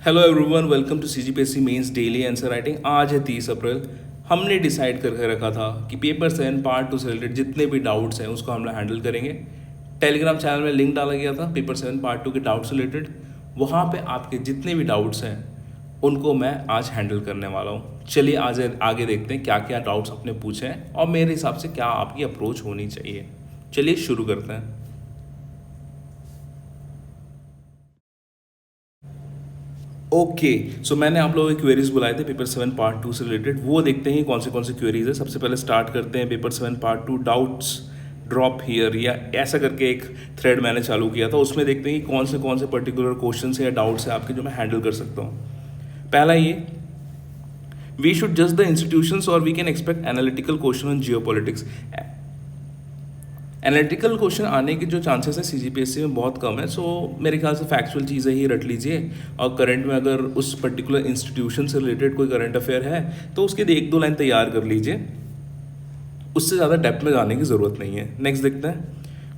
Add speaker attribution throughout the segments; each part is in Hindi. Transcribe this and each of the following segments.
Speaker 1: Hello everyone, welcome to CGPSC mains daily answer writing. आज है 30 अप्रैल। हमने डिसाइड करके रखा था कि पेपर 7 पार्ट 2 से रिलेटेड जितने भी डाउट्स हैं उसको हम लोग हैंडल करेंगे। टेलीग्राम चैनल में लिंक डाला गया था पेपर 7 पार्ट 2 के डाउट्स रिलेटेड। वहाँ पे आपके जितने भी डाउट्स हैं उनको मैं आज हैंडल करने वाला हूँ। चलिए आज आगे देखते हैं क्या क्या डाउट्स आपने पूछे हैं और मेरे हिसाब से क्या आपकी अप्रोच होनी चाहिए। चलिए शुरू करते हैं। ओके, सो मैंने आप लोगों के क्वेरीज बुलाए थे पेपर 7 पार्ट 2 से रिलेटेड। वो देखते हैं कौन से क्वेरीज है। सबसे पहले स्टार्ट करते हैं paper 7 part 2 doubts drop here, या ऐसा करके एक थ्रेड मैंने चालू किया था। उसमें देखते हैं कि कौन से पर्टिकुलर क्वेश्चन है या डाउट्स है आपके जो मैं हैंडल कर सकता हूँ। पहला ये, वी शुड जज द इंस्टीट्यूशंस और we can expect analytical question on geopolitics. Analytical question आने के जो चांसेस है सीजीपीएससी में बहुत कम है। सो मेरे ख्याल से फैक्चुअल चीज़ें ही रट लीजिए और करंट में अगर उस पर्टिकुलर इंस्टीट्यूशन से रिलेटेड कोई करंट अफेयर है तो उसके एक दो लाइन तैयार कर लीजिए। उससे ज़्यादा डेप्थ में जाने की ज़रूरत नहीं है। नेक्स्ट देखते हैं,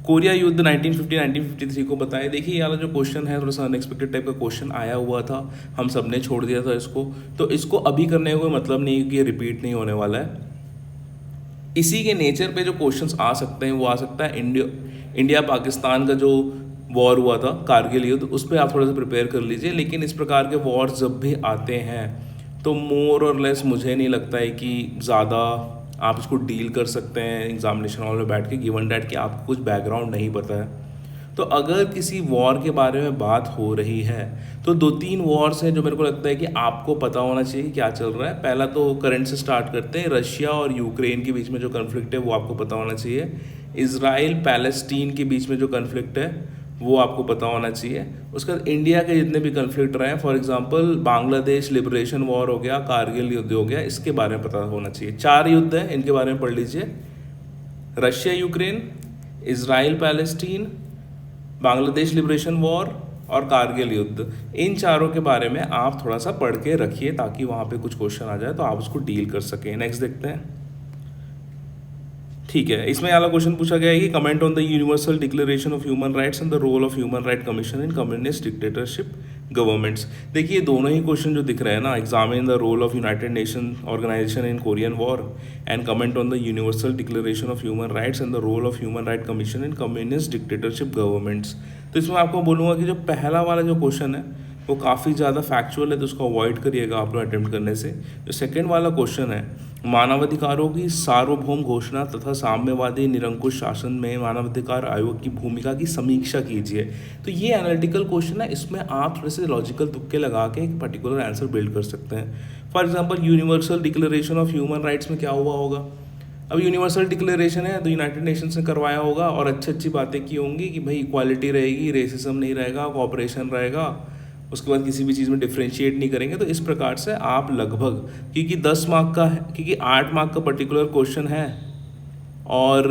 Speaker 1: कोरिया युद्ध 1950-1953 को बताएं। देखिए ये वाला जो क्वेश्चन है थोड़ा सा अनएक्सपेक्टेड टाइप का क्वेश्चन आया हुआ था, हम सब ने छोड़ दिया था इसको। तो इसको अभी करने का कोई मतलब नहीं है कि ये रिपीट नहीं होने वाला है। इसी के नेचर पे जो क्वेश्चंस आ सकते हैं वो आ सकता है इंडिया पाकिस्तान का जो वॉर हुआ था कारगिल युद्ध, उस पर आप थोड़ा सा प्रिपेयर कर लीजिए। लेकिन इस प्रकार के वॉर्स जब भी आते हैं तो मोर और लेस मुझे नहीं लगता है कि ज़्यादा आप इसको डील कर सकते हैं एग्जामिनेशन हॉल में बैठ के, गिवन डैट कि आपको कुछ बैकग्राउंड नहीं पता है। तो अगर किसी वॉर के बारे में बात हो रही है तो 2-3 वॉर्स हैं जो मेरे को लगता है कि आपको पता होना चाहिए कि क्या चल रहा है। पहला तो करंट से स्टार्ट करते हैं, रशिया और यूक्रेन के बीच में जो कन्फ्लिक्ट है वो आपको पता होना चाहिए। इजराइल पैलेस्टीन के बीच में जो कन्फ्लिक्ट है वो आपको पता होना चाहिए। उसके बाद इंडिया के जितने भी कन्फ्लिक्ट रहे हैं, for example Bangladesh liberation war हो गया, कारगिल युद्ध हो गया, इसके बारे में पता होना चाहिए। 4 युद्ध हैं, इनके बारे में पढ़ लीजिए। Russia Ukraine, Israel Palestine, Bangladesh liberation war और कारगिल युद्ध, इन चारों के बारे में आप थोड़ा सा पढ़ के रखिए ताकि वहाँ पे कुछ क्वेश्चन आ जाए तो आप उसको डील कर सकें। नेक्स्ट देखते हैं। ठीक है, इसमें वाला क्वेश्चन पूछा गया है कि comment on the Universal Declaration of Human Rights and the role of Human Right Commission in communist dictatorship governments. देखिए दोनों ही क्वेश्चन जो दिख रहे हैं ना, examine the role of United Nation Organisation in Korean war and comment on the Universal Declaration of Human Rights and the role of Human Right Commission in communist dictatorship governments. तो इसमें आपको बोलूँगा कि जो पहला वाला जो क्वेश्चन है वो काफ़ी ज़्यादा फैक्चुअल है, तो उसको अवॉइड करिएगा आप लोग अटेम्प्ट करने से। जो सेकेंड वाला क्वेश्चन है, मानवाधिकारों की सार्वभौम घोषणा तथा साम्यवादी निरंकुश शासन में मानवाधिकार आयोग की भूमिका की समीक्षा कीजिए। तो ये एनालिटिकल क्वेश्चन है, इसमें आप थोड़े से लॉजिकल तुक्के लगा के एक पर्टिकुलर आंसर बिल्ड कर सकते हैं। For example universal Declaration of Human rights में क्या हुआ होगा। अब यूनिवर्सल डिक्लेरेशन है तो यूनाइटेड नेशंस ने करवाया होगा और अच्छी बातें की होंगी कि भाई इक्वालिटी रहेगी, रेसिज्म नहीं रहेगा, कोऑपरेशन रहेगा, उसके बाद किसी भी चीज़ में डिफ्रेंशिएट नहीं करेंगे। तो इस प्रकार से आप लगभग, क्योंकि 10 मार्क का है, क्योंकि 8 मार्क का पर्टिकुलर क्वेश्चन है और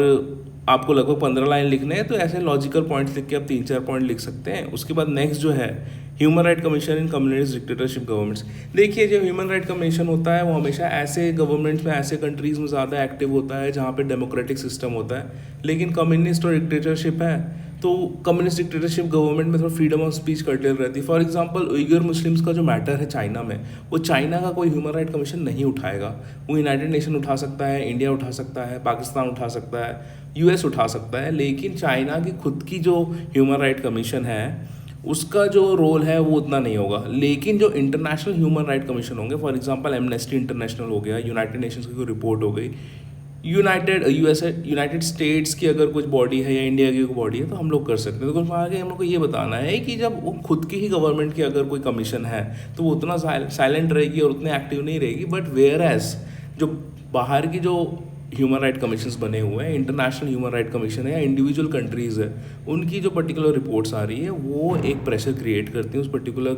Speaker 1: आपको लगभग 15 लाइन लिखने हैं, तो ऐसे लॉजिकल पॉइंट्स लिख के आप 3-4 पॉइंट लिख सकते हैं। उसके बाद नेक्स्ट जो है human Right Commission in communist dictatorship governments. देखिए जो ह्यूमन राइट कमीशन होता है वो हमेशा ऐसे गवर्नमेंट्स में, ऐसे कंट्रीज़ में ज़्यादा एक्टिव होता है जहाँ पे डेमोक्रेटिक सिस्टम होता है। लेकिन कम्युनिस्ट और डिक्टेटरशिप है तो कम्युनिस्ट डिक्टेटरशिप गवर्नमेंट में थोड़ा फ्रीडम ऑफ स्पीच कर्टेल रहती है। फॉर एग्जांपल उइगर मुस्लिम्स का जो मैटर है चाइना में, वो चाइना का कोई ह्यूमन राइट कमीशन नहीं उठाएगा। वो यूनाइटेड नेशन उठा सकता है, इंडिया उठा सकता है, पाकिस्तान उठा सकता है, यूएस उठा सकता है, लेकिन चाइना की खुद की जो ह्यूमन राइट कमीशन है उसका जो रोल है वो उतना नहीं होगा। लेकिन जो इंटरनेशनल ह्यूमन राइट कमीशन होंगे, फॉर एग्जांपल एमनेस्टी इंटरनेशनल हो गया, यूनाइटेड नेशंस की कोई रिपोर्ट हो गई, यूनाइटेड स्टेट्स की अगर कुछ बॉडी है या इंडिया की कोई बॉडी है तो हम लोग कर सकते हैं। तो कुछ आगे हम लोग को ये बताना है कि जब वो खुद की ही गवर्नमेंट की अगर कोई कमीशन है तो वो उतना साइलेंट रहेगी और उतने एक्टिव नहीं रहेगी। बट वेयर एज जो बाहर की जो ह्यूमन राइट कमीशंस बने हुए हैं, इंटरनेशनल ह्यूमन राइट कमीशन है या इंडिविजुअल कंट्रीज़ है, उनकी जो पर्टिकुलर रिपोर्ट्स आ रही है वो एक प्रेशर क्रिएट करती हैं उस पर्टिकुलर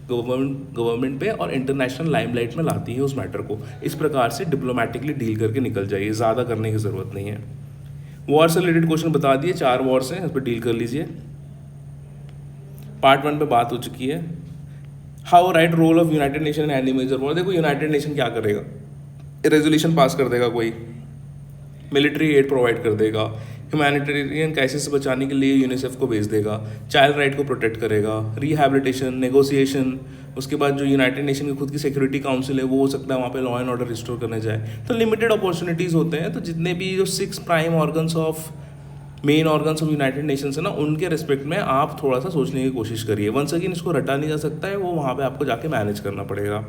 Speaker 1: गवर्नमेंट पे और इंटरनेशनल लाइमलाइट में लाती है उस मैटर को। इस प्रकार से डिप्लोमेटिकली डील करके निकल जाइए, ज़्यादा करने की ज़रूरत नहीं है। वॉर से रिलेटेड क्वेश्चन बता दिए, 4 वॉर्स हैं, इस पर डील कर लीजिए। पार्ट 1 पे बात हो चुकी है। How right role of United Nation and any major war. देखो यूनाइटेड नेशन क्या करेगा, रेजोल्यूशन पास कर देगा, कोई मिलिट्री एड प्रोवाइड कर देगा, ह्यूमैनिटेरियन क्राइसिस से बचाने के लिए यूनिसेफ को भेज देगा, चाइल्ड राइट को प्रोटेक्ट करेगा, रिहैबिलिटेशन, नेगोशिएशन, उसके बाद जो यूनाइटेड नेशन की खुद की सिक्योरिटी काउंसिल है वो हो सकता है वहाँ पे लॉ एंड ऑर्डर रिस्टोर करने जाए। तो लिमिटेड अपॉर्चुनिटीज़ होते हैं। तो जितने भी जो 6 prime organs of main organs of United Nations है ना, उनके रिस्पेक्ट में आप थोड़ा सा सोचने की कोशिश करिए। वंस अगेन इसको रटा नहीं जा सकता है, वो वहाँ पे आपको जाके मैनेज करना पड़ेगा।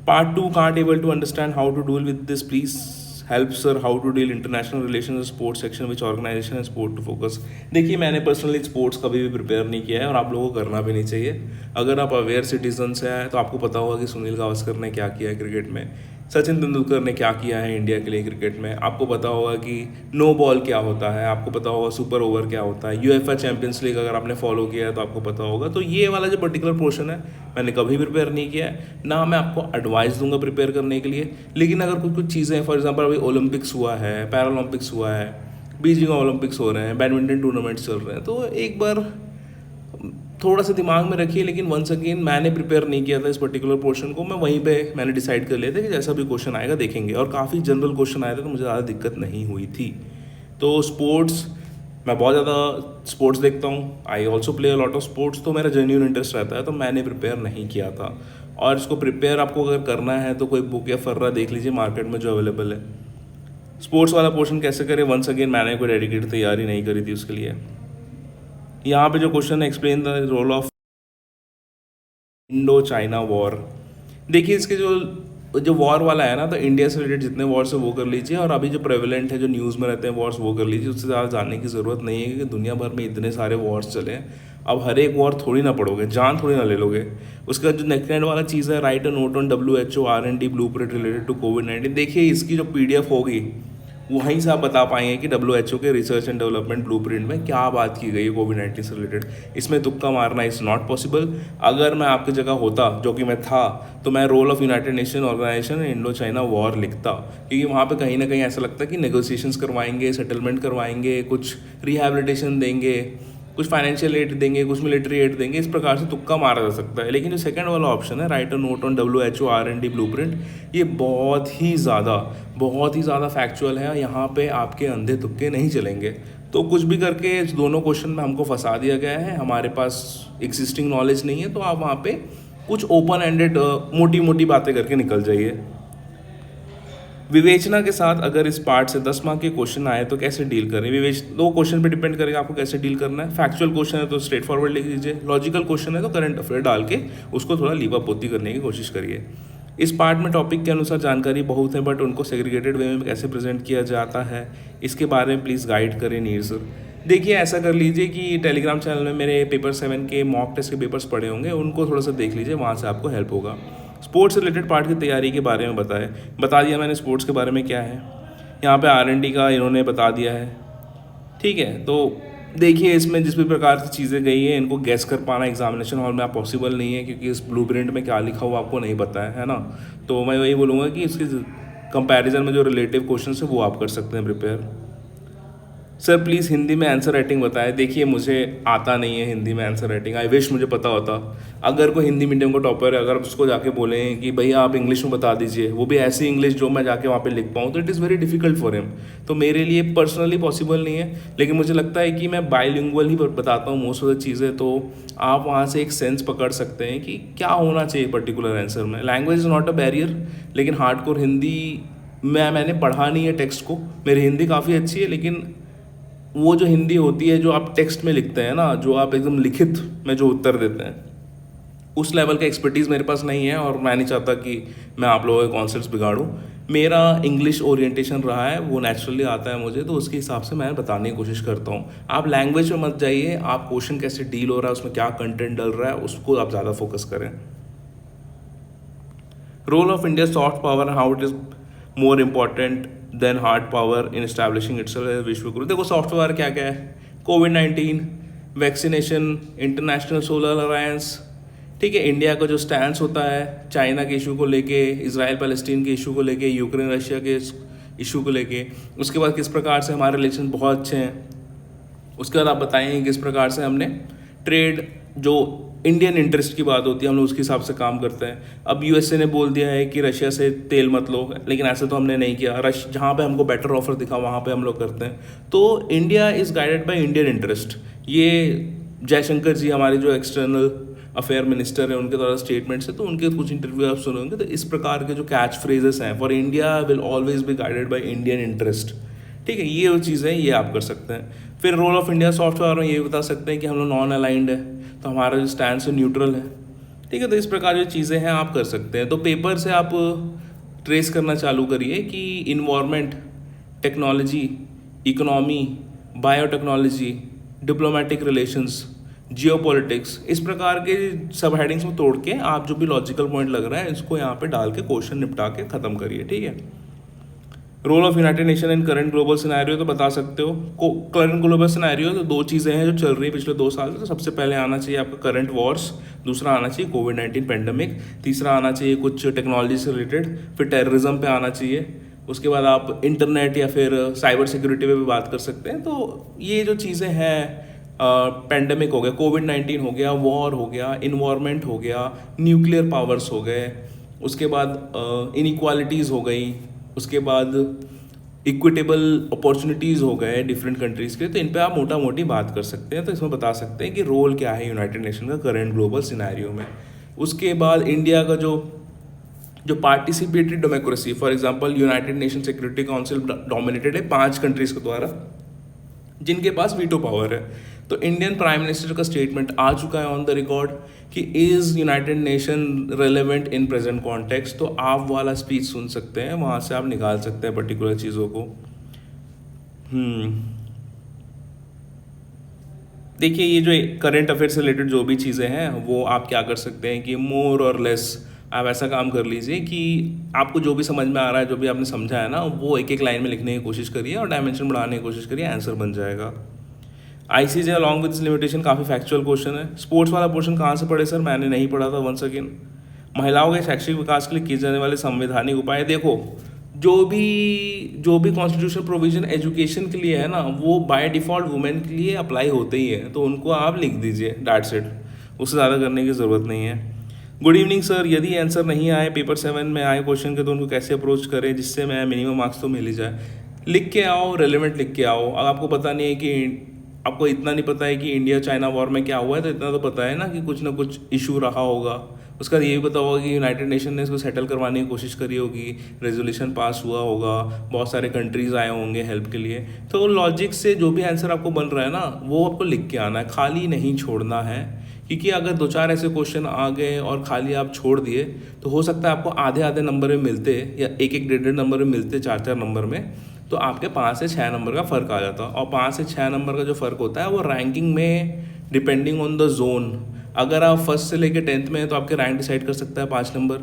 Speaker 1: Part 2, can't able to understand how to deal with this, please help sir how to deal international relations and sports section which organization and sport to focus। देखिए मैंने पर्सनली स्पोर्ट्स कभी भी प्रिपेयर नहीं किया है और आप लोगों को करना भी नहीं चाहिए। अगर आप अवेयर सिटीजन्स हैं तो आपको पता होगा कि सुनील गावस्कर ने क्या किया है क्रिकेट में, सचिन तेंदुलकर ने क्या किया है इंडिया के लिए क्रिकेट में, आपको पता होगा कि नो बॉल क्या होता है, आपको पता होगा सुपर ओवर क्या होता है, यूएफए चैंपियंस लीग अगर आपने फॉलो किया है तो आपको पता होगा। तो ये वाला जो पर्टिकुलर पोर्शन है मैंने कभी प्रिपेयर नहीं किया है, ना मैं आपको एडवाइस दूंगा प्रिपेयर करने के लिए। लेकिन अगर कुछ कुछ चीज़ें, फॉर एग्जाम्पल अभी ओलंपिक्स हुआ है, पैरालंपिक्स हुआ है, बीजिंग ओलंपिक्स हो रहे हैं, बैडमिंटन टूर्नामेंट्स चल रहे हैं, तो एक बार थोड़ा सा दिमाग में रखिए। लेकिन वंस अगेन मैंने प्रिपेयर नहीं किया था इस पर्टिकुलर पोर्शन को, मैं वहीं पे मैंने डिसाइड कर लिया था कि जैसा भी क्वेश्चन आएगा देखेंगे, और काफ़ी जनरल क्वेश्चन आए थे तो मुझे ज़्यादा दिक्कत नहीं हुई थी। तो स्पोर्ट्स, मैं बहुत ज़्यादा स्पोर्ट्स देखता हूँ, I also play a lot of sports, तो मेरा जेन्यून इंटरेस्ट रहता है, तो मैंने प्रिपेयर नहीं किया था। और इसको प्रिपेयर आपको अगर करना है तो कोई बुक या फर्रा देख लीजिए मार्केट में जो अवेलेबल है। स्पोर्ट्स वाला पोर्शन कैसे करें, वंस अगेन मैंने कोई डेडिकेटेड तैयारी नहीं करी थी उसके लिए। यहाँ पे जो क्वेश्चन है, explain the role of Indo China war. देखिए इसके जो वॉर वाला है ना, तो इंडिया से रिलेटेड जितने वॉर्स है वो कर लीजिए, और अभी जो प्रेवलेंट है, जो न्यूज़ में रहते हैं वॉर्स, वो कर लीजिए। उससे ज़्यादा जानने की ज़रूरत नहीं है क्योंकि दुनिया भर में इतने सारे वॉर्स चले हैं। अब हर एक वॉर थोड़ी ना पढ़ोगे, जान थोड़ी ना ले लोगे। उसका जो नेक्स्ट एंड वाला चीज़ है, write a note on WHO R&D blueprint related to कोविड-19। देखिए इसकी जो PDF होगी वहीं से आप बता पाएंगे कि WHO के रिसर्च एंड डेवलपमेंट ब्लूप्रिंट में क्या बात की गई है कोविड-19 से रिलेटेड। इसमें तुक्का मारना इज़ नॉट पॉसिबल। अगर मैं आपकी जगह होता, जो कि मैं था, तो मैं role of United Nation Organisation Indo China war लिखता, क्योंकि वहाँ पे कहीं ना कहीं ऐसा लगता है कि नेगोशिएशंस करवाएंगे, सेटलमेंट करवाएंगे, कुछ रिहैबिलिटेशन देंगे, कुछ फाइनेंशियल एड देंगे, कुछ मिलिट्री एड देंगे, इस प्रकार से तुक्का मारा जा सकता है। लेकिन जो सेकंड वाला ऑप्शन है, write a note on WHO R&D blueprint, ये बहुत ही ज़्यादा फैक्चुअल है। यहाँ पे आपके अंधे तुक्के नहीं चलेंगे। तो कुछ भी करके इस दोनों क्वेश्चन में हमको फंसा दिया गया है, हमारे पास एग्जिस्टिंग नॉलेज नहीं है, तो आप वहाँ पे कुछ ओपन एंडेड मोटी मोटी बातें करके निकल जाइए। विवेचना के साथ अगर इस पार्ट से 10 मार्क के क्वेश्चन आए तो कैसे डील करें। दो क्वेश्चन पे डिपेंड करेगा आपको कैसे डील करना है। फैक्चुअल क्वेश्चन है तो स्ट्रेट फॉरवर्ड लिख लीजिए, लॉजिकल क्वेश्चन है तो करंट अफेयर डाल के उसको थोड़ा लीवा पोती करने की कोशिश करिए। इस पार्ट में टॉपिक के अनुसार जानकारी बहुत है, बट उनको सेग्रीगेटेड वे में कैसे प्रेजेंट किया जाता है इसके बारे में प्लीज़ गाइड करें नीर सर। देखिए ऐसा कर लीजिए कि टेलीग्राम चैनल में मेरे पेपर 7 के मॉक टेस्ट के पेपर्स पड़े होंगे, उनको थोड़ा सा देख लीजिए, वहाँ से आपको हेल्प होगा। स्पोर्ट्स रिलेटेड पार्ट की तैयारी के बारे में बता दिया मैंने स्पोर्ट्स के बारे में क्या है। यहाँ पे R&D का इन्होंने बता दिया है, ठीक है। तो देखिए इसमें जिस भी प्रकार की चीज़ें गई हैं इनको गैस कर पाना एग्जामिनेशन हॉल में आप पॉसिबल नहीं है, क्योंकि इस ब्लूप्रिंट में क्या लिखा हुआ आपको नहीं पता है ना। तो मैं वही बोलूँगा कि इसके कंपैरिजन में जो रिलेटिव क्वेश्चन है वो आप कर सकते हैं प्रिपेयर। सर प्लीज़ हिंदी में आंसर राइटिंग बताएं। देखिए मुझे आता नहीं है हिंदी में आंसर राइटिंग, आई विश मुझे पता होता। अगर कोई हिंदी मीडियम का टॉपर है, अगर उसको जाके बोलें कि भैया आप इंग्लिश में बता दीजिए, वो भी ऐसी इंग्लिश जो मैं जाके वहाँ पे लिख पाऊँ, तो it is very difficult for him. तो मेरे लिए पर्सनली पॉसिबल नहीं है, लेकिन मुझे लगता है कि मैं बाइलिंगुअल ही बताता हूँ मोस्ट ऑफ द चीज़ें, तो आप वहाँ से एक सेंस पकड़ सकते हैं कि क्या होना चाहिए पर्टिकुलर आंसर में। Language is not a barrier, लेकिन हार्डकोर हिंदी मैंने पढ़ा नहीं है टेक्स्ट को, मेरी हिंदी काफ़ी अच्छी है, लेकिन वो जो हिंदी होती है जो आप टेक्स्ट में लिखते हैं ना, जो आप एकदम लिखित में जो उत्तर देते हैं, उस लेवल का एक्सपर्टीज़ मेरे पास नहीं है, और मैं नहीं चाहता कि मैं आप लोगों के कॉन्सेप्ट्स बिगाड़ूं। मेरा इंग्लिश ओरिएंटेशन रहा है, वो नेचुरली आता है मुझे, तो उसके हिसाब से मैं बताने की कोशिश करता हूँ। आप लैंग्वेज में मत जाइए, आप क्वेश्चन कैसे डील हो रहा है, उसमें क्या कंटेंट डल रहा है, उसको आप ज़्यादा फोकस करें। Role of India soft power, how it is more important than hard power in establishing itself as vishwa guru. देखो सॉफ्ट पावर क्या क्या है, कोविड-19, वैक्सीनेशन, इंटरनेशनल सोलर अलायंस, ठीक है। इंडिया का जो स्टैंड होता है चाइना के इशू को लेके, इजराइल पैलेस्टीन के इशू को लेके, यूक्रेन रशिया के इशू को लेके, उसके बाद किस प्रकार से हमारे रिलेशन बहुत अच्छे हैं, उसके बाद आप बताएंगे किस प्रकार से हमने ट्रेड, जो इंडियन इंटरेस्ट की बात होती है, हम लोग उसके हिसाब से काम करते हैं। अब USA ने बोल दिया है कि रशिया से तेल मत लो, लेकिन ऐसे तो हमने नहीं किया। जहाँ पे हमको बेटर ऑफर दिखा वहाँ पे हम लोग करते हैं। तो India is guided by Indian interest. ये जयशंकर जी हमारे जो एक्सटर्नल अफेयर मिनिस्टर है उनके द्वारा स्टेटमेंट्स है, तो उनके कुछ इंटरव्यू आप सुने होंगे। तो इस प्रकार के जो कैच फ्रेजेस हैं, for India will always be guided by Indian interest, ठीक है, ये वो चीज़ें ये आप कर सकते हैं। फिर रोल ऑफ इंडिया सॉफ्टवेयर में ये बता सकते हैं कि हम लोग नॉन अलाइंड है, तो हमारा जो स्टैंड है न्यूट्रल है, ठीक है। तो इस प्रकार जो चीज़ें हैं आप कर सकते हैं। तो पेपर से आप ट्रेस करना चालू करिए कि environment, technology, economy, biotechnology, diplomatic relations, geopolitics, इस प्रकार के सब हेडिंग्स में तोड़ के आप जो भी लॉजिकल पॉइंट लग रहा है इसको यहाँ पे डाल के क्वेश्चन निपटा के ख़त्म करिए, ठीक है। Role of United Nation in current global scenario तो बता सकते हो। करंट ग्लोबल सिनेरियो तो दो चीज़ें हैं जो चल रही है पिछले 2 साल से। तो सबसे पहले आना चाहिए आपका करंट वॉर्स, दूसरा आना चाहिए कोविड-19 पेंडेमिक, तीसरा आना चाहिए कुछ टेक्नोलॉजी से रिलेटेड, फिर टेररिज्म पे आना चाहिए, उसके बाद आप इंटरनेट या फिर साइबर सिक्योरिटी पे भी बात कर सकते हैं। तो ये जो चीज़ें हैं, पेंडेमिक हो गया, कोविड-19 हो गया, वॉर हो गया, इन्वायरमेंट हो गया, न्यूक्लियर पावर्स हो गए, उसके बाद इनइक्वालिटीज़ हो गई, उसके बाद इक्विटेबल अपॉर्चुनिटीज़ हो गए डिफरेंट कंट्रीज़ के। तो इन पे आप मोटा मोटी बात कर सकते हैं। तो इसमें बता सकते हैं कि रोल क्या है यूनाइटेड नेशन का करंट ग्लोबल सिनेरियो में। उसके बाद इंडिया का जो participatory democracy, for example United nation security council dominated है 5 कंट्रीज़ के द्वारा जिनके पास वीटो पावर है। तो इंडियन प्राइम मिनिस्टर का स्टेटमेंट आ चुका है ऑन द रिकॉर्ड कि is United nation relevant in present context. तो आप वाला स्पीच सुन सकते हैं, वहाँ से आप निकाल सकते हैं पर्टिकुलर चीज़ों को। देखिए, ये जो करंट अफेयर से रिलेटेड जो भी चीज़ें हैं वो आप क्या कर सकते हैं कि मोर और लेस आप ऐसा काम कर लीजिए कि आपको जो भी समझ में आ रहा है, जो भी आपने समझा है ना, वो एक एक लाइन में लिखने की कोशिश करिए और डायमेंशन बढ़ाने की कोशिश करिए, आंसर बन जाएगा। ICJ along with this limitation काफ़ी फैक्चुअल क्वेश्चन है। स्पोर्ट्स वाला पोर्शन कहाँ से पढ़े सर? मैंने नहीं पढ़ा था, वंस अगेन। महिलाओं के शैक्षिक विकास के लिए किए जाने वाले संवैधानिक उपाय, देखो जो भी कॉन्स्टिट्यूशन प्रोविजन एजुकेशन के लिए है ना, वो बाय डिफ़ॉल्ट वुमेन के लिए अप्लाई होते ही है, तो उनको आप लिख दीजिए, दैट्स इट, उससे ज़्यादा करने की ज़रूरत नहीं है। गुड इवनिंग सर, यदि आंसर नहीं आए पेपर 7 में आए क्वेश्चन के तो उनको कैसे अप्रोच करें जिससे मैं मिनिमम मार्क्स तो मिल ही जाए? लिख के आओ, रेलिवेंट लिख के आओ। अब आपको पता नहीं है कि आपको इतना नहीं पता है कि इंडिया चाइना वॉर में क्या हुआ है, तो इतना तो पता है ना कि कुछ ना कुछ इशू रहा होगा। उसका ये भी पता होगा कि यूनाइटेड नेशन ने इसको सेटल करवाने की कोशिश करी होगी, रेजोल्यूशन पास हुआ होगा, बहुत सारे कंट्रीज़ आए होंगे हेल्प के लिए। तो लॉजिक से जो भी आंसर आपको बन रहा है ना, वो आपको लिख के आना है, खाली नहीं छोड़ना है। क्योंकि अगर 2-4 ऐसे क्वेश्चन आ गए और खाली आप छोड़ दिए तो हो सकता है आपको आधे नंबर में मिलते या एक 1.5 नंबर में मिलते, 4 नंबर में, तो आपके 5 से 6 नंबर का फ़र्क आ जाता। और 5 से 6 नंबर का जो फ़र्क होता है वो रैंकिंग में डिपेंडिंग ऑन द जोन, अगर आप फर्स्ट से लेके 10th में हैं तो आपके रैंक डिसाइड कर सकता है 5 नंबर,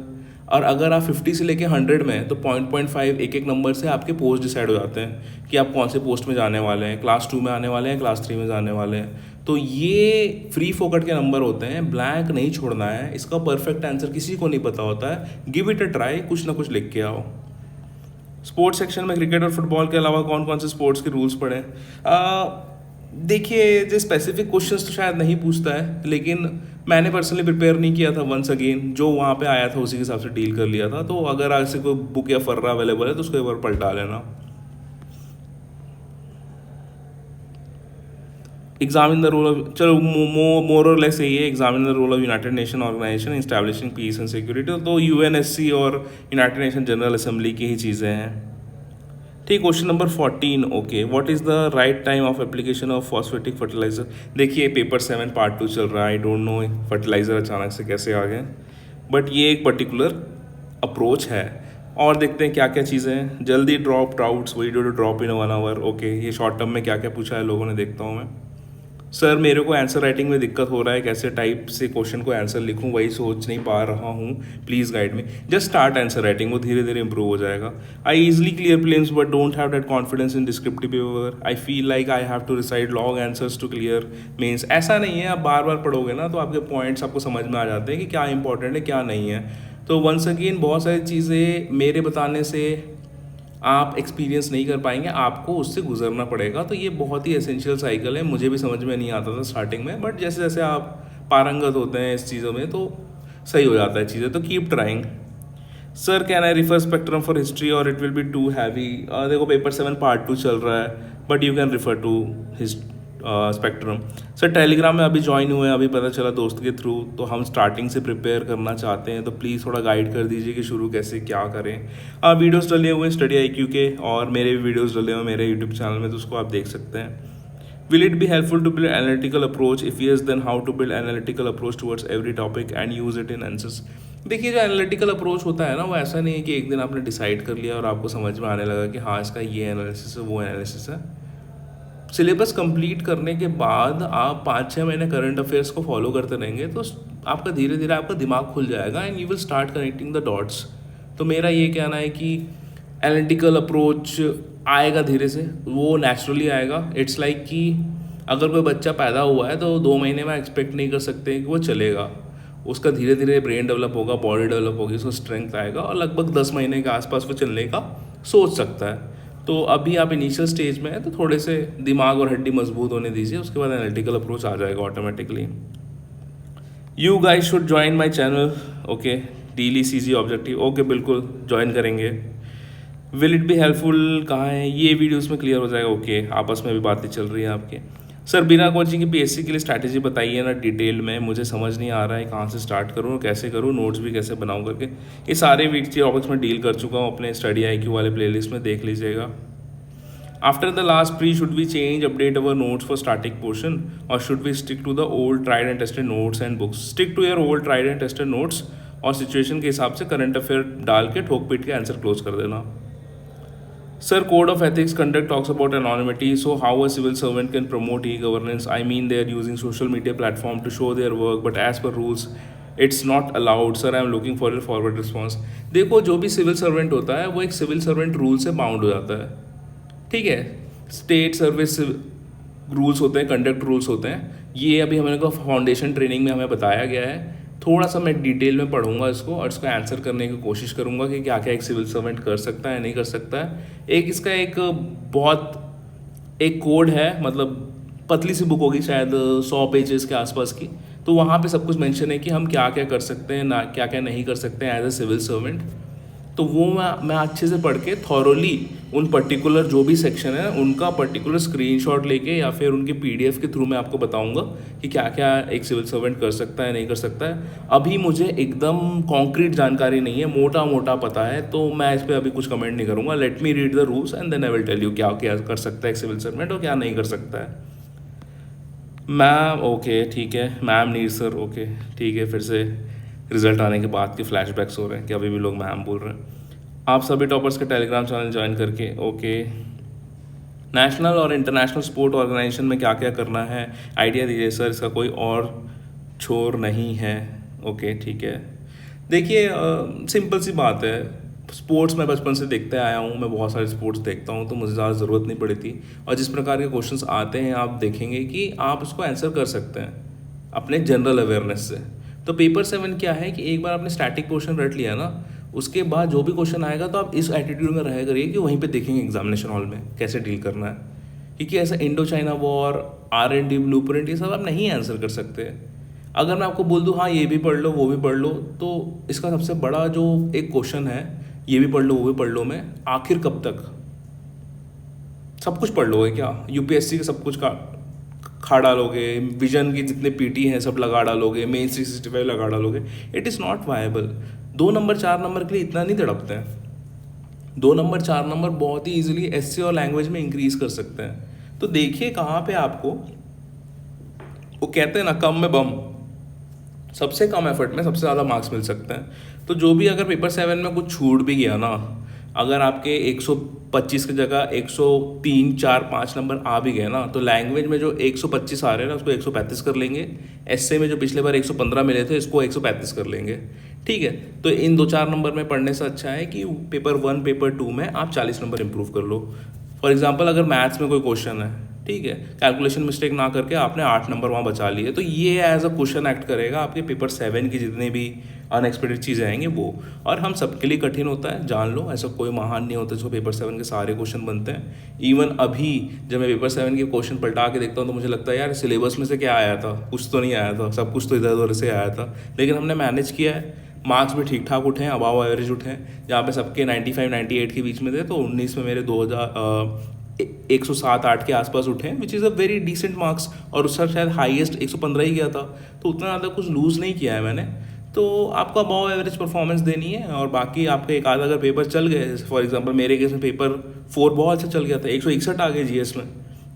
Speaker 1: और अगर आप 50 से लेके 100 में हैं तो 0.5 एक नंबर से आपके पोस्ट डिसाइड हो जाते हैं कि आप कौन से पोस्ट में जाने वाले हैं, क्लास 2 में आने वाले हैं, क्लास 3 में जाने वाले हैं। तो ये फ्री फोकट के नंबर होते हैं, ब्लैंक नहीं छोड़ना है। इसका परफेक्ट आंसर किसी को नहीं पता होता है, गिव इट अ ट्राई, कुछ ना कुछ लिख के आओ। स्पोर्ट्स सेक्शन में क्रिकेट और फुटबॉल के अलावा कौन कौन से स्पोर्ट्स के रूल्स पढ़े? देखिए, जो स्पेसिफिक क्वेश्चंस तो शायद नहीं पूछता है, लेकिन मैंने पर्सनली प्रिपेयर नहीं किया था। वंस अगेन जो वहाँ पे आया था उसी के हिसाब से डील कर लिया था। तो अगर ऐसे कोई बुक या फर्रा अवेलेबल है तो उसको एक बार पलटा लेना। एग्जामिन द रोल ऑफ, चलो मोर और लेस यही है, examine the role of United Nation Organisation establishing peace and security. तो यूएनएससी और यूनाइटेड नेशन जनरल असेंबली की ही चीज़ें हैं। ठीक, question number 14, okay, what is the right time of application of phosphatic fertiliser? देखिए, पेपर 7 पार्ट 2 चल रहा है, आई डोंट नो फर्टिलाइज़र अचानक से कैसे आ गए, बट ये एक पर्टिकुलर अप्रोच है। और देखते हैं क्या क्या चीज़ें हैं। जल्दी drop outs video to drop in 1 hour, okay. ये शॉर्ट टर्म में क्या क्या पूछा है लोगों ने, देखता हूँ मैं। सर, मेरे को आंसर राइटिंग में दिक्कत हो रहा है, कैसे टाइप से क्वेश्चन को आंसर लिखूं वही सोच नहीं पा रहा हूं, please guide me. Just start answer writing, वो धीरे धीरे इंप्रूव हो जाएगा। I easily clear prelims but don't have that confidence in descriptive paper. I feel like I have to recite long answers to clear mains. ऐसा नहीं है, आप बार बार पढ़ोगे ना तो आपके पॉइंट्स आपको समझ में आ जाते हैं कि क्या इंपॉर्टेंट है क्या नहीं है। तो वंस अगेन बहुत सारी चीज़ें मेरे बताने से आप एक्सपीरियंस नहीं कर पाएंगे, आपको उससे गुजरना पड़ेगा। तो ये बहुत ही एसेंशियल साइकिल है, मुझे भी समझ में नहीं आता था स्टार्टिंग में, बट जैसे जैसे आप पारंगत होते हैं इस चीज़ों में तो सही हो जाता है चीज़ें। तो keep trying. Sir, can I refer Spectrum for history और it will be too heavy? देखो, पेपर 7 पार्ट 2 चल रहा है, but you can refer to Spectrum. Sir Telegram में अभी ज्वाइन हुए हैं, अभी पता चला दोस्त के थ्रू, तो हम स्टार्टिंग से प्रिपेयर करना चाहते हैं, तो प्लीज़ थोड़ा गाइड कर दीजिए कि शुरू कैसे क्या करें। वीडियोस डले हुए स्टडी IQ के, और मेरे भी वीडियोस डले हुए मेरे यूट्यूब चैनल में, तो उसको आप देख सकते हैं। Will it be helpful to build analytical approach? If yes, then how to build analytical approach towards every topic and use it in answers? देखिए, जो एनालिटिकल अप्रोच होता है ना, वो ऐसा नहीं है कि एक दिन आपने डिसाइड कर लिया और आपको समझ में आने लगा कि हाँ इसका ये एनालिसिस है, वो एनालिसिस है। सिलेबस कंप्लीट करने के बाद आप 5-6 महीने करंट अफेयर्स को फॉलो करते रहेंगे तो आपका धीरे धीरे आपका दिमाग खुल जाएगा and you will start connecting the dots. तो मेरा ये कहना है कि एनालिटिकल अप्रोच आएगा धीरे से, वो नेचुरली आएगा। इट्स लाइक कि अगर कोई बच्चा पैदा हुआ है तो 2 महीने में एक्सपेक्ट नहीं कर सकते कि वो चलेगा। उसका धीरे धीरे ब्रेन डेवलप होगा, बॉडी डेवलप होगी, उसको स्ट्रेंथ आएगा और लगभग 10 महीने के आसपास वो चलने का सोच सकता है। तो अभी आप इनिशियल स्टेज में है तो थोड़े से दिमाग और हड्डी मजबूत होने दीजिए, उसके बाद एनालिटिकल अप्रोच आ जाएगा automatically. You guys should join my channel, okay, daily CG objective, okay, बिल्कुल ज्वाइन करेंगे। विल इट बी हेल्पफुल कहाँ है, ये वीडियोस में क्लियर हो जाएगा, ओके। आपस में भी बातें चल रही हैं आपके। सर बिना कोचिंग की PSC के लिए स्ट्रैटेजी बताइए ना डिटेल में, मुझे समझ नहीं आ रहा है कहाँ से स्टार्ट करूँ और कैसे करूँ, नोट्स भी कैसे बनाऊँ करके। ये सारे टॉपिक्स में डील कर चुका हूँ अपने स्टडी IQ वाले प्लेलिस्ट में, देख लीजिएगा। After the last pre should we change update our notes for starting portion और should we stick to the old tried and tested notes and books? Stick to your old tried and tested notes और सिचुएशन के हिसाब से करंट अफेयर डाल के ठोक पीट के आंसर क्लोज कर देना। Sir, Code of Ethics Conduct talks about anonymity. So how a civil servant can promote e-governance? I mean, they are using social media platform to show their work, but as per rules, it's not allowed. Sir, I am looking for a forward response. देखो, जो भी सिविल सर्वेंट होता है वो एक सिविल सर्वेंट रूल से बाउंड हो जाता है, ठीक है। स्टेट सर्विस रूल्स होते हैं, कंडक्ट रूल्स होते हैं, ये अभी हमारे को फाउंडेशन ट्रेनिंग में हमें बताया गया है। थोड़ा सा मैं डिटेल में पढ़ूंगा इसको और इसको आंसर करने की कोशिश करूंगा कि क्या क्या एक सिविल सर्वेंट कर सकता है, नहीं कर सकता है। एक इसका एक कोड है, मतलब पतली सी बुक होगी शायद 100 पेजेस के आसपास की, तो वहाँ पे सब कुछ मेंशन है कि हम क्या क्या कर सकते हैं, ना क्या क्या नहीं कर सकते हैं एज अ सिविल सर्वेंट। तो वो मैं अच्छे से पढ़ के थॉरोली उन पर्टिकुलर जो भी सेक्शन है उनका पर्टिकुलर स्क्रीनशॉट लेके या फिर उनके PDF के थ्रू मैं आपको बताऊंगा कि क्या क्या एक सिविल सर्वेंट कर सकता है, नहीं कर सकता है। अभी मुझे एकदम कॉन्क्रीट जानकारी नहीं है, मोटा मोटा पता है, तो मैं इस पर अभी कुछ कमेंट नहीं करूँगा। Let me read the rules and then I will tell you क्या क्या कर सकता है एक सिविल सर्वेंट और क्या नहीं कर सकता है। मैम, ओके ठीक है, मैम नीड सर, ओके ठीक है। फिर से रिजल्ट आने के बाद के फ्लैशबैक्स हो रहे हैं कि अभी भी लोग मैम बोल रहे हैं। आप सभी टॉपर्स के टेलीग्राम चैनल ज्वाइन करके, ओके। नेशनल और इंटरनेशनल स्पोर्ट ऑर्गेनाइजेशन में क्या क्या करना है आइडिया दीजिए सर, इसका कोई और छोर नहीं है, ओके ठीक है। देखिए सिंपल सी बात है, स्पोर्ट्स मैं बचपन से देखते आया हूँ, मैं बहुत सारे स्पोर्ट्स देखता हूँ, तो मुझे ज़्यादा ज़रूरत नहीं पड़ी थी। और जिस प्रकार के क्वेश्चंस आते हैं आप देखेंगे कि आप उसको आंसर कर सकते हैं अपने जनरल अवेयरनेस से। तो पेपर 7 क्या है कि एक बार आपने स्टैटिक पोर्शन रट लिया ना, उसके बाद जो भी क्वेश्चन आएगा तो आप इस एटीट्यूड में रहा करिए कि वहीं पे देखेंगे एग्जामिनेशन हॉल में कैसे डील करना है। क्योंकि ऐसा Indo China war, R&D blueprint, ये सब आप नहीं आंसर कर सकते। अगर मैं आपको बोल दूँ हाँ ये भी पढ़ लो वो भी पढ़ लो, तो इसका सबसे बड़ा जो एक क्वेश्चन है, ये भी पढ़ लो वो भी पढ़ लो में, आखिर कब तक सब कुछ पढ़ लोगे क्या? UPSC के सब कुछ का खा डालोगे, विजन की जितने PT हैं सब लगा डालोगे, मेन 365 लगा डालोगे, it is not viable. 2 number 4 number के लिए इतना नहीं तड़पते हैं। 2 नंबर 4 नंबर बहुत ही ईजिली SC और लैंग्वेज में इंक्रीज कर सकते हैं। तो देखिए कहाँ पे आपको, वो कहते हैं ना कम में बम, सबसे कम एफर्ट में सबसे ज़्यादा मार्क्स मिल सकते हैं। तो जो भी अगर पेपर 7 में कुछ छूट भी गया ना, अगर आपके 125 की जगह 103, 4, 5 नंबर आ भी गए ना, तो लैंग्वेज में जो 125 आ रहे हैं ना उसको 135 कर लेंगे। एसए में जो पिछले बार 115 मिले थे इसको 135 कर लेंगे, ठीक है। तो इन 2-4 नंबर में पढ़ने से अच्छा है कि पेपर 1 पेपर 2 में आप 40 नंबर इंप्रूव कर लो। फॉर एग्जाम्पल अगर मैथ्स में कोई क्वेश्चन है, ठीक है, कैलकुलेशन मिस्टेक ना करके आपने 8 नंबर वहाँ बचा लिए, तो ये एज अ क्वेश्चन एक्ट करेगा आपके पेपर 7 की जितने भी अनएक्सपेक्टेड चीज़ें आएंगी वो। और हम सबके लिए कठिन होता है, जान लो, ऐसा कोई महान नहीं होता जो पेपर 7 के सारे क्वेश्चन बनते हैं। इवन अभी जब मैं पेपर 7 के क्वेश्चन पलटा के देखता हूँ तो मुझे लगता है यार सिलेबस में से क्या आया था, कुछ तो नहीं आया था, सब कुछ तो इधर उधर से आया था, लेकिन हमने मैनेज किया है। मार्क्स भी ठीक ठाक उठे हैं, अबाव एवरेज उठे हैं। जहाँ पे सबके 95-98 के बीच में थे, तो 19 में मेरे 107-8 के आसपास उठे हैं, which is a very decent marks, और उसका शायद हाईएस्ट 115 ही गया था, तो उतना ज़्यादा कुछ लूज़ नहीं किया है मैंने। तो आपको अबव एवरेज परफॉर्मेंस देनी है, और बाकी आपके एक आधा अगर पेपर चल गए, फॉर एग्जांपल मेरे केस में पेपर 4 बहुत अच्छा चल गया था, 161 आ गए जीएस में,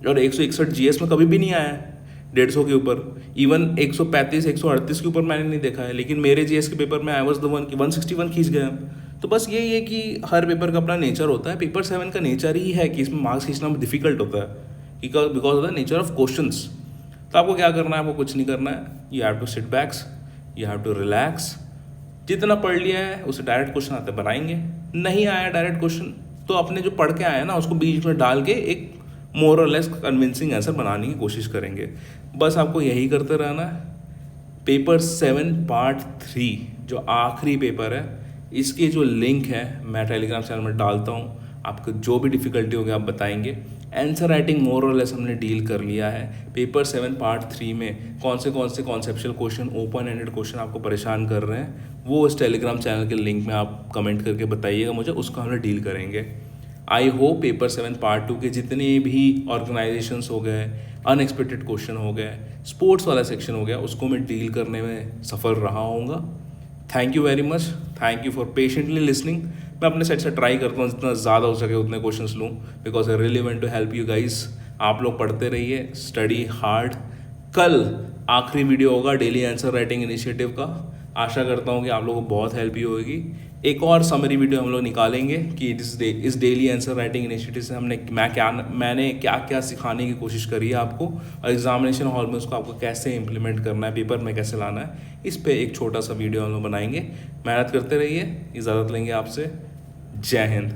Speaker 1: और 161 जीएस में कभी भी नहीं आया है 150 के ऊपर, इवन 135 138 के ऊपर मैंने नहीं देखा है, लेकिन मेरे जीएस के पेपर में आई वॉज द वन कि 161 खींच गया। तो बस यही है कि हर पेपर का अपना नेचर होता है, पेपर 7 का नेचर ही है कि इसमें मार्क्स खींचना डिफिकल्ट होता है because of the nature of questions. तो आपको क्या करना है, आपको कुछ नहीं करना है, you have to sit backs, you have to relax, जितना पढ़ लिया है उसे डायरेक्ट क्वेश्चन आते बनाएंगे, नहीं आया डायरेक्ट क्वेश्चन तो अपने जो पढ़ के आए ना उसको बीच में डाल के एक मोर और लेस कन्विंसिंग आंसर बनाने की कोशिश करेंगे। बस आपको यही करते रहना है। पेपर 7 पार्ट 3 जो आखिरी पेपर है, इसके जो लिंक है मैं टेलीग्राम चैनल में डालता हूँ, आपको जो भी डिफ़िकल्टी होगी आप बताएंगे। आंसर राइटिंग मोर और लेस हमने डील कर लिया है। पेपर 7 पार्ट 3 में कौन से conceptual question, open ended question आपको परेशान कर रहे हैं, वो इस टेलीग्राम चैनल के लिंक में आप कमेंट करके बताइएगा मुझे, उसको हम डील करेंगे। आई होप पेपर 7 पार्ट 2 के जितने भी ऑर्गेनाइजेशंस हो गए, अनएक्सपेक्टेड क्वेश्चन हो गए, स्पोर्ट्स वाला सेक्शन हो गया, उसको मैं डील करने में सफल रहा हूँगा। Thank you very much, thank you for patiently listening. मैं अपने साइड से ट्राई करता हूँ जितना ज़्यादा हो सके उतने क्वेश्चंस लूँ, because I really want to help you guys. आप लोग पढ़ते रहिए, स्टडी हार्ड। कल आखिरी वीडियो होगा डेली आंसर राइटिंग इनिशिएटिव का, आशा करता हूँ कि आप लोगों को बहुत हेल्प ही होगी। एक और समरी वीडियो हम लोग निकालेंगे कि इस डेली आंसर राइटिंग इनिशिएटिव से मैंने क्या क्या सिखाने की कोशिश करी है आपको, और एग्जामिनेशन हॉल में उसको आपको कैसे इंप्लीमेंट करना है, पेपर में कैसे लाना है, इस पे एक छोटा सा वीडियो हम लोग बनाएंगे। मेहनत करते रहिए, इजाज़त लेंगे आपसे। जय हिंद।